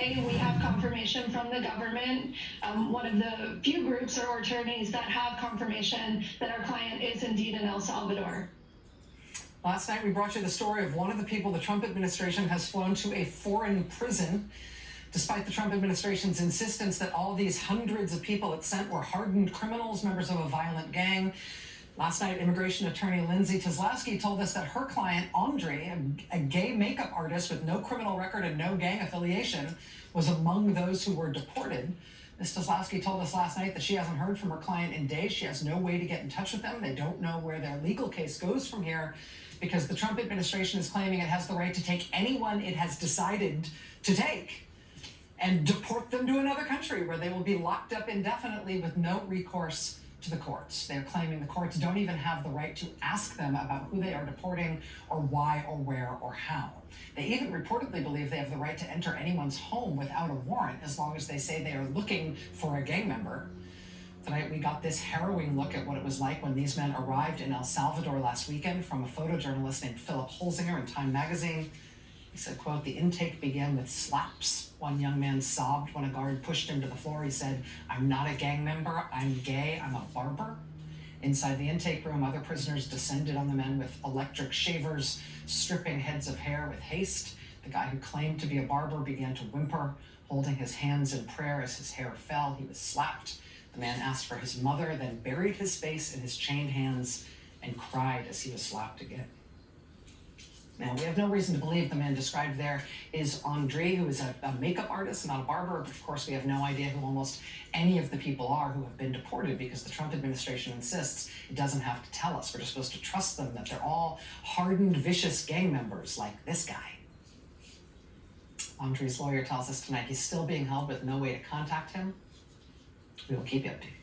We have confirmation from the government, one of the few groups or attorneys that have confirmation that our client is indeed in El Salvador. Last night, we brought you the story of one of the people the Trump administration has flown to a foreign prison. Despite the Trump administration's insistence that all these hundreds of people it sent were hardened criminals, members of a violent gang. Last night, immigration attorney Lindsay Tezlowski told us that her client, Andre, a gay makeup artist with no criminal record and no gang affiliation, was among those who were deported. Ms. Tezlowski told us last night that she hasn't heard from her client in days. She has no way to get in touch with them. They don't know where their legal case goes from here because the Trump administration is claiming it has the right to take anyone it has decided to take and deport them to another country where they will be locked up indefinitely with no recourse to the courts. They're claiming the courts don't even have the right to ask them about who they are deporting or why or where or how. They even reportedly believe they have the right to enter anyone's home without a warrant as long as they say they are looking for a gang member. Tonight, we got this harrowing look at what it was like when these men arrived in El Salvador last weekend from a photojournalist named Philip Holzinger in Time magazine. He said, quote, "The intake began with slaps. One young man sobbed when a guard pushed him to the floor. He said, 'I'm not a gang member. I'm gay. I'm a barber.' Inside the intake room, other prisoners descended on the men with electric shavers, stripping heads of hair with haste. The guy who claimed to be a barber began to whimper, holding his hands in prayer as his hair fell. He was slapped. The man asked for his mother, then buried his face in his chained hands and cried as he was slapped again." Now, we have no reason to believe the man described there is Andre, who is a makeup artist, not a barber. But of course, we have no idea who almost any of the people are who have been deported because the Trump administration insists it doesn't have to tell us. We're just supposed to trust them that they're all hardened, vicious gang members like this guy. Andre's lawyer tells us tonight he's still being held with no way to contact him. We will keep you updated.